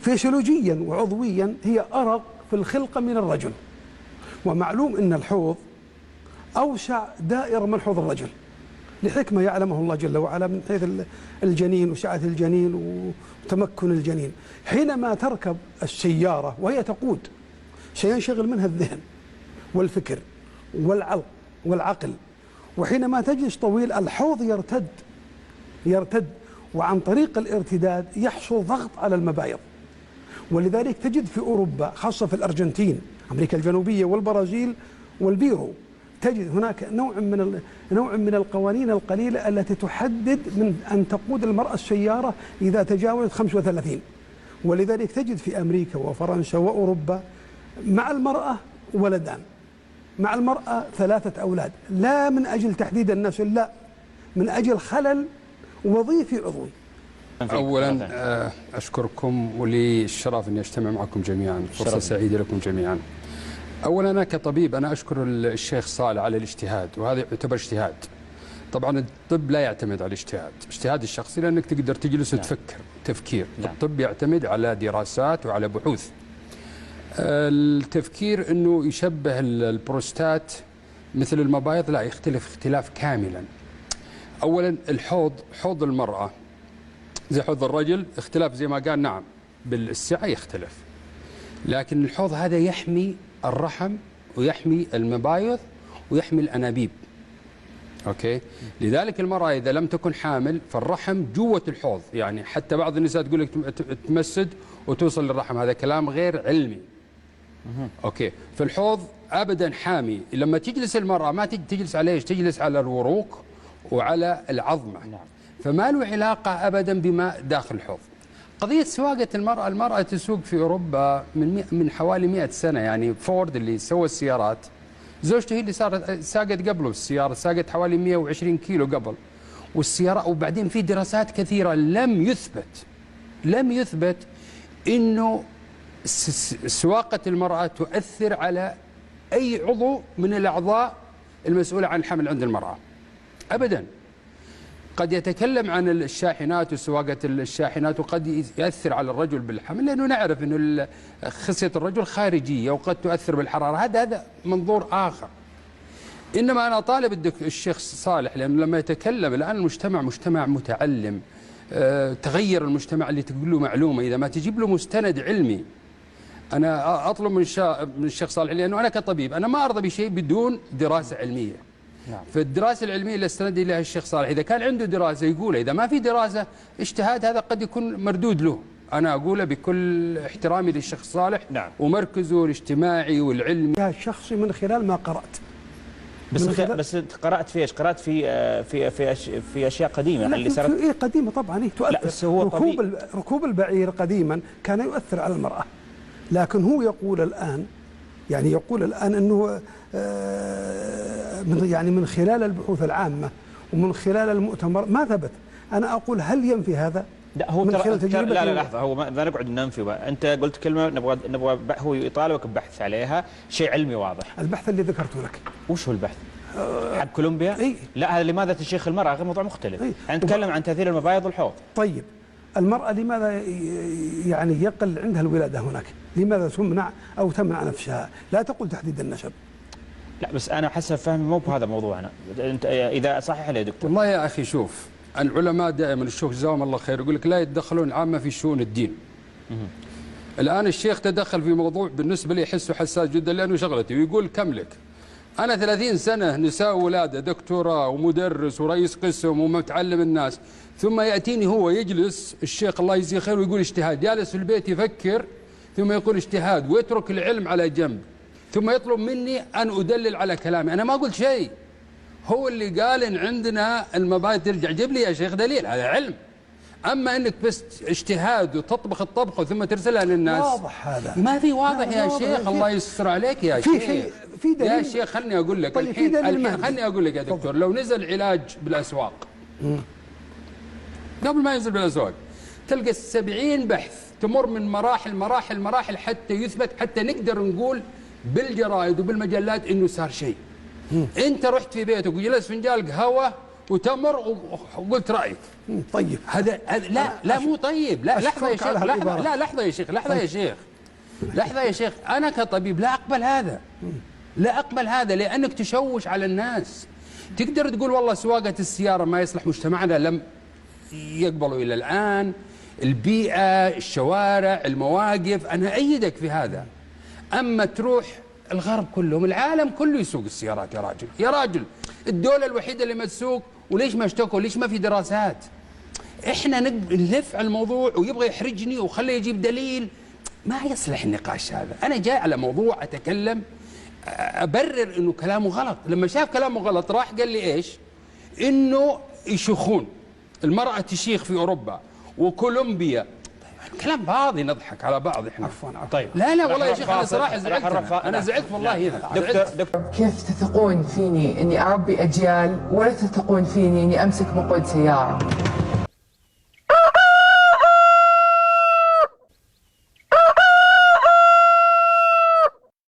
فيسيولوجيا وعضويا هي أرق في الخلقة من الرجل، ومعلوم أن الحوض أوسع دائرة من حوض الرجل لحكمة يعلمه الله جل وعلا من حيث الجنين وسعة الجنين وتمكن الجنين. حينما تركب السيارة وهي تقود سينشغل منها الذهن والفكر والعقل، وحينما تجلس طويل الحوض يرتد، وعن طريق الارتداد يحصل ضغط على المبايض. ولذلك تجد في أوروبا خاصة في الأرجنتين، أمريكا الجنوبية والبرازيل والبيرو، تجد هناك نوع من القوانين القليلة التي تحدد من أن تقود المرأة السيارة إذا تجاوزت 35. ولذلك تجد في أمريكا وفرنسا وأوروبا مع المرأة ولدان، مع المرأة 3 أولاد، لا من أجل تحديد النسل، لا، من أجل خلل وظيفي عضوي. أولا أشكركم ولي الشرف أني أجتمع معكم جميعا، فرصة سعيدة لكم جميعا. أولا أنا كطبيب أنا أشكر الشيخ صالح على الاجتهاد، وهذا يعتبر اجتهاد. طبعا الطب لا يعتمد على اجتهاد الشخصي، لأنك تقدر تجلس وتفكر تفكير. الطب يعتمد على دراسات وعلى بحوث. التفكير أنه يشبه البروستات مثل المبايض، لا، يختلف اختلاف كاملا. أولا حوض المرأة زي حوض الرجل اختلاف زي ما قال، نعم بالسعة يختلف، لكن الحوض هذا يحمي الرحم ويحمي المبايض ويحمي الأنابيب. أوكي، لذلك المرأة إذا لم تكن حامل فالرحم جوة الحوض، يعني حتى بعض النساء تقول لك تمسد وتوصل للرحم، هذا كلام غير علمي. أوكي، فالحوض أبدا حامي. لما تجلس المرأة ما تجلس على ايش؟ تجلس على الوروق وعلى العظمة، فما له علاقة أبدا بما داخل الحوض. قضية سواقة المرأة تسوق في أوروبا من حوالي 100 سنة، يعني فورد اللي سوى السيارات زوجته هي اللي ساقت قبله السيارة، ساقت حوالي 120 كيلو قبل والسيارة. وبعدين في دراسات كثيرة لم يثبت إنه سواقة المرأة تؤثر على أي عضو من الأعضاء المسؤولة عن الحمل عند المرأة أبدا. قد يتكلم عن الشاحنات وسواقة الشاحنات، وقد يأثر على الرجل بالحمل، لأنه نعرف أنه خصية الرجل خارجية وقد تؤثر بالحرارة، هذا منظور آخر. إنما أنا طالب الشيخ صالح، لأنه لما يتكلم الآن المجتمع مجتمع متعلم، تغير المجتمع، اللي تقول له معلومة إذا ما تجيب له مستند علمي. أنا أطلب من الشيخ صالح، لأنه أنا كطبيب أنا ما أرضى بشيء بدون دراسة علمية. نعم. فالدراسة العلمية اللي استند إليها الشيخ صالح، إذا كان عنده دراسة يقولها، إذا ما في دراسة اجتهاد هذا قد يكون مردود له. أنا أقوله بكل احترامي للشيخ صالح. نعم. ومركزه الاجتماعي والعلمي الشخصي من خلال ما قرأت. بس قرأت في ايش؟ قرأت في أشياء قديمة اللي صارت. في قديمة طبعا تؤثر. لا بس هو ركوب البعير قديما كان يؤثر على المرأة، لكن هو يقول الآن أنه من خلال البحوث العامة ومن خلال المؤتمر ما ثبت. أنا أقول هل ينفي هذا؟ لا هو لا لحظة، هو ما نقعد ننفي. أنت قلت كلمة نبغى هو يطالبك ببحث عليها، شيء علمي واضح. البحث اللي ذكرته لك وش هو البحث؟ حق كولومبيا؟ إيه؟ لا هذا لماذا تشيخ المرأة غير موضوع مختلف. نتكلم عن تأثير المبايض والحوض. طيب المرأة لماذا يعني يقل عندها الولادة هناك؟ لماذا تمنع أو تمنع نفسها؟ لا تقول تحديد النسب. لا بس أنا حسب فهمي مو بهذا موضوعنا. أنت إذا صحيح لي يا دكتور. والله يا أخي شوف، العلماء دائما الشيوخ جزاهم الله خير يقول لك لا يتدخلون العامة في شؤون الدين. الآن الشيخ تدخل في موضوع بالنسبة لي يحسه حساس جدا، لأنه شغلتي، ويقول كم لك؟ أنا 30 سنة نساء وولادة، دكتوراه ومدرس ورئيس قسم ومتعلم الناس، ثم يأتيني هو يجلس الشيخ الله يجزيه خير ويقول اجتهاد، جالس في البيت يفكر ثم يقول اجتهاد ويترك العلم على جنب، ثم يطلب مني أن أدلل على كلامي. أنا ما قلت شيء، هو اللي قال إن عندنا المبادئ ترجع، جيب لي يا شيخ دليل، هذا علم. أما أنك بس اجتهاد وتطبخ الطبخة ثم ترسلها للناس، واضح هذا، ما في واضح يا شيخ. الله يستر عليك يا شيخ. في دليل يا شيخ خلني أقول لك. طيب الحين خلني أقول لك يا دكتور، لو نزل علاج بالأسواق قبل ما ينزل بالأسواق تلقى 70 بحث تمر من مراحل حتى يثبت، حتى نقدر نقول بالجرائد وبالمجلات إنه صار شيء. أنت رحت في بيتك وجلست فنجان قهوة وتمر وقلت رايك. طيب هذا لا مو طيب. لا لحظه يا شيخ، لحظه يا شيخ، لحظه يا شيخ. انا كطبيب لا اقبل هذا، لا اقبل هذا، لانك تشوش على الناس. تقدر تقول والله سواقه السياره ما يصلح مجتمعنا، لم يقبلوا الى الان. البيئه، الشوارع، المواقف، انا ايدك في هذا. اما تروح الغرب كلهم، العالم كله يسوق السيارات يا راجل، يا راجل. الدولة الوحيدة اللي ما تسوق، وليش ما اشتكوا؟ ليش ما في دراسات؟ احنا نلف على الموضوع ويبغى يحرجني وخليه يجيب دليل. ما يصلح النقاش هذا. انا جاي على موضوع اتكلم، ابرر انه كلامه غلط. لما شاف كلامه غلط راح قال لي ايش؟ انه يشخون، المرأة تشيخ في اوروبا وكولومبيا. كلام فاضي، نضحك على بعض احنا. عفوا. طيب لا والله يا شيخ انا صراحه زعلت. انا زعلت والله هنا. دكتور كيف تثقون فيني اني اربي اجيال ولا تثقون فيني اني امسك مقود سياره؟